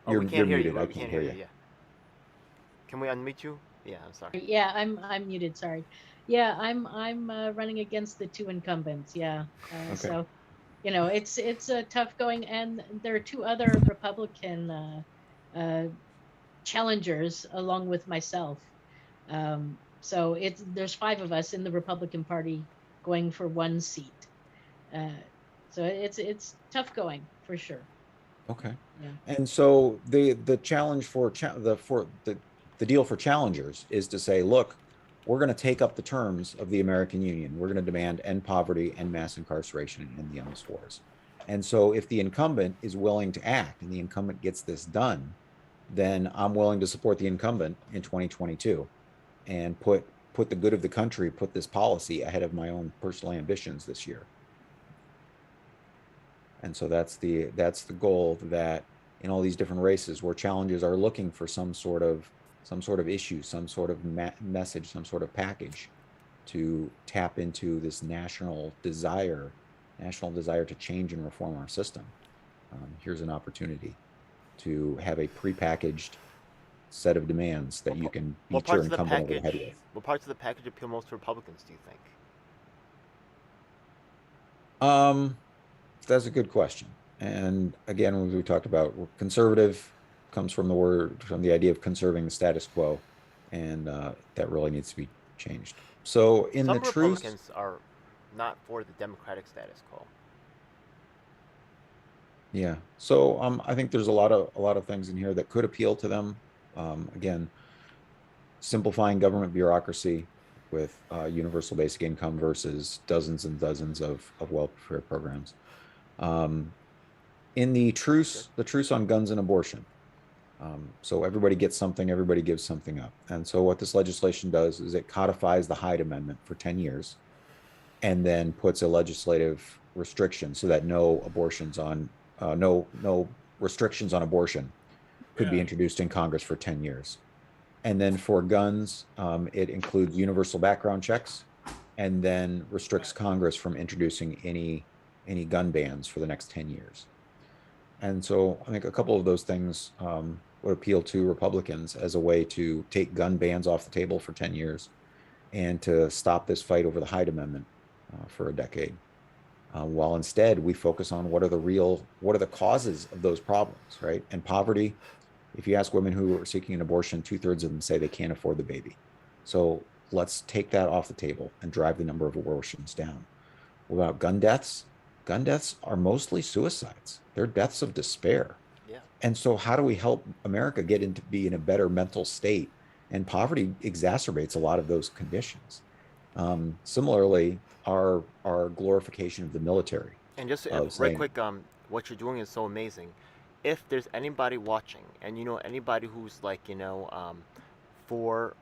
you're muted. I can't hear you. Yeah. Can we unmute you? Yeah, I'm sorry. Yeah, I'm muted. Sorry. Yeah, I'm running against the 2 incumbents. Yeah. Okay. So, it's a tough going, and there are 2 other Republican challengers along with myself. So there's 5 of us in the Republican Party going for 1 seat. So it's tough going for sure. Okay. Yeah. And so the challenge the deal for challengers is to say, look, we're going to take up the terms of the American Union. We're going to demand end poverty, end mass incarceration, and end the endless wars. And so if the incumbent is willing to act and the incumbent gets this done, then I'm willing to support the incumbent in 2022 and put the good of the country, put this policy ahead of my own personal ambitions this year. And so that's the goal, that in all these different races where challengers are looking for some sort of issue, some sort of message, some sort of package to tap into this national desire to change and reform our system. Here's an opportunity to have a prepackaged set of demands that you can beat your incumbent over the head with. What parts of the package appeal most to Republicans, do you think? That's a good question. And again, when we talked about conservative, comes from the idea of conserving the status quo. and that really needs to be changed. So in the Some truce, Republicans are not for the democratic status quo. yeah. So I think there's a lot of things in here that could appeal to them. Again, simplifying government bureaucracy with universal basic income versus dozens and dozens of welfare programs. Um, in the truce on guns and abortion. So everybody gets something, everybody gives something up. And so what this legislation does is it codifies the Hyde Amendment for 10 years and then puts a legislative restriction so that no restrictions on abortion could be introduced in Congress for 10 years. And then for guns, it includes universal background checks and then restricts Congress from introducing any gun bans for the next 10 years. And so I think a couple of those things would appeal to Republicans as a way to take gun bans off the table for 10 years and to stop this fight over the Hyde Amendment for a decade. While instead we focus on what are the causes of those problems, right? And poverty. If you ask women who are seeking an abortion, 2/3 of them say they can't afford the baby. So let's take that off the table and drive the number of abortions down. What about gun deaths? Gun deaths are mostly suicides. They're deaths of despair. Yeah. And so how do we help America get into be in a better mental state? And poverty exacerbates a lot of those conditions. Similarly, our glorification of the military. And just Of right saying, quick, what you're doing is so amazing. If there's anybody watching, and anybody who's like for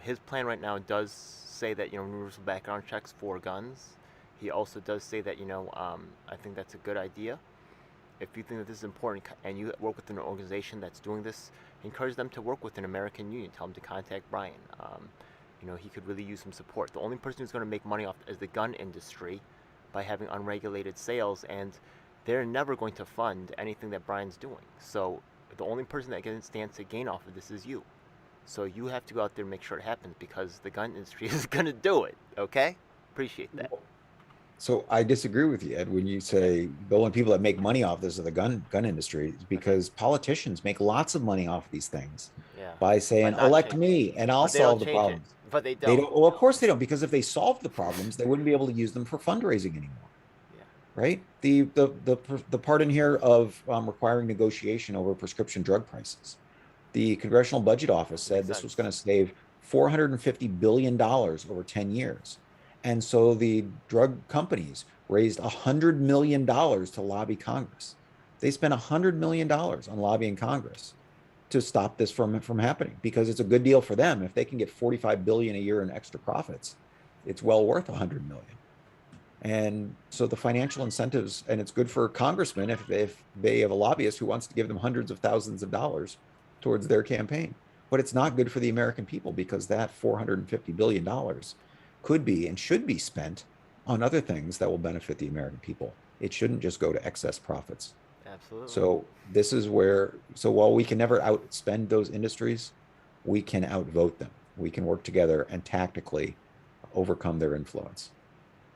his plan right now does say that universal background checks for guns. He also does say that I think that's a good idea. If you think that this is important and you work with an organization that's doing this, encourage them to work with an American union. Tell them to contact Brian. He could really use some support. The only person who's going to make money off is the gun industry by having unregulated sales, and they're never going to fund anything that Brian's doing. So the only person that stands to gain off of this is you. So you have to go out there and make sure it happens because the gun industry is going to do it. Okay? Appreciate that. so I disagree with you, Ed, when you say the only people that make money off this are the gun industry, because politicians make lots of money off these things Yeah. by saying, not elect change me and I'll But they don't solve the change it. problems. But they They don't. don't. Well, of course they don't, because if they solved the problems, they wouldn't be able to use them for fundraising anymore, Yeah. right? The part in here of requiring negotiation over prescription drug prices. The Congressional Budget Office said this was going to save $450 billion over 10 years. And so the drug companies raised $100 million to lobby Congress. They spent $100 million on lobbying Congress to stop this from happening, because it's a good deal for them. If they can get 45 billion a year in extra profits, it's well worth 100 million. And so the financial incentives, and it's good for congressmen if they have a lobbyist who wants to give them hundreds of thousands of dollars towards their campaign. But it's not good for the American people, because that $450 billion could be and should be spent on other things that will benefit the American people. It shouldn't just go to excess profits. Absolutely. So this is so while we can never outspend those industries, we can outvote them. We can work together and tactically overcome their influence.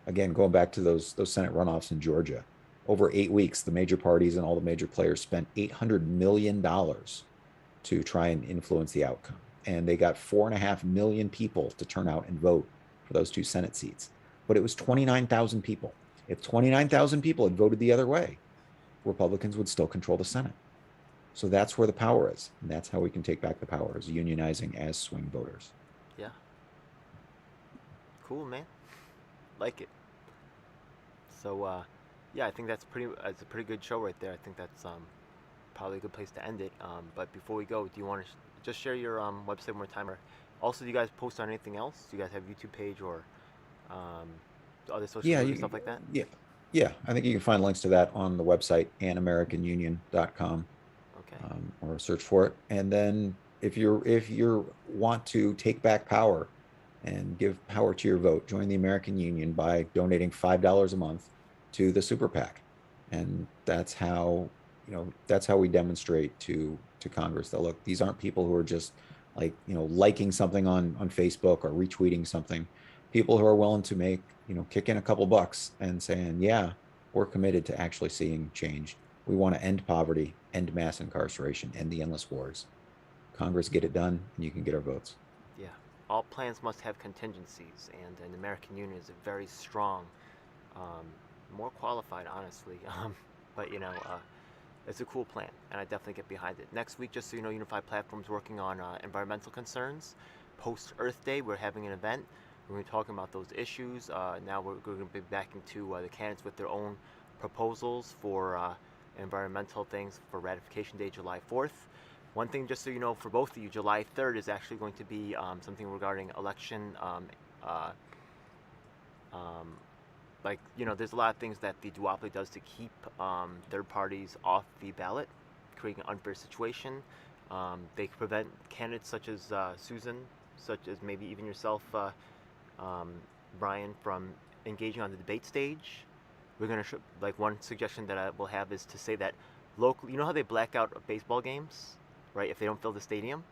Again, going back to those Senate runoffs in Georgia, over 8 weeks, the major parties and all the major players spent $800 million to try and influence the outcome. And they got 4.5 million people to turn out and vote for those 2 Senate seats. But it was 29,000 people. If 29,000 people had voted the other way, Republicans would still control the Senate. So that's where the power is. And that's how we can take back the power, is unionizing as swing voters. Yeah. Cool, man. Like it. So, yeah, I think it's a pretty good show right there. I think that's probably a good place to end it. But before we go, do you want to just share your website one more time? Or also, do you guys post on anything else? Do you guys have a YouTube page or other social media stuff like that? Yeah, I think you can find links to that on the website, anamericanunion.com, Okay. or search for it. And then if you want to take back power and give power to your vote, join the American Union by donating $5 a month to the Super PAC. And that's how we demonstrate to Congress that, look, these aren't people who are just liking something on Facebook or retweeting something. People who are willing to kick in a couple bucks and saying, yeah, we're committed to actually seeing change. We want to end poverty, end mass incarceration, end the endless wars. Congress get it done, and you can get our votes. Yeah. All plans must have contingencies, and an American Union is a very strong, um, more qualified, honestly. But it's a cool plan, and I definitely get behind it. Next week, just so you know, Unified Platform's working on environmental concerns. Post Earth Day, we're having an event. We're going to be talking about those issues. Now we're going to be backing to the candidates with their own proposals for environmental things for ratification day, July 4th. One thing, just so you know, for both of you, July 3rd is actually going to be something regarding election. Uh, um, there's a lot of things that the duopoly does to keep third parties off the ballot, creating an unfair situation. They prevent candidates such as Susan, such as maybe even yourself, Brian, from engaging on the debate stage. We're gonna one suggestion that I will have is to say that local. You know how they black out baseball games, right? If they don't fill the stadium,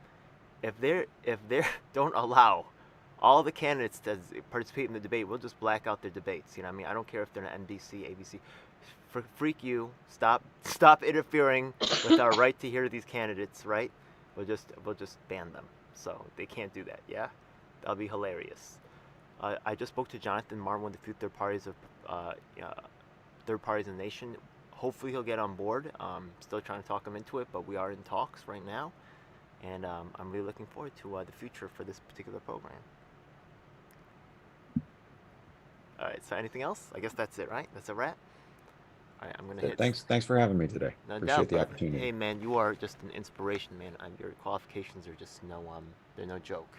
if they don't allow all the candidates to participate in the debate, we'll just black out their debates. You know what I mean? I don't care if they're on NBC, ABC. Freak you! Stop interfering with our right to hear these candidates. Right? We'll just ban them. So they can't do that. Yeah, that'll be hilarious. I just spoke to Jonathan Martin, one of the few third parties in the nation. Hopefully he'll get on board. Still trying to talk him into it, but we are in talks right now, and I'm really looking forward to the future for this particular program. All right. So anything else? I guess that's it, right? That's a wrap. All right. I'm gonna hit. Thanks for having me today. No Appreciate doubt, the brother. opportunity. Hey man, you are just an inspiration, man. Your qualifications are just they're no joke.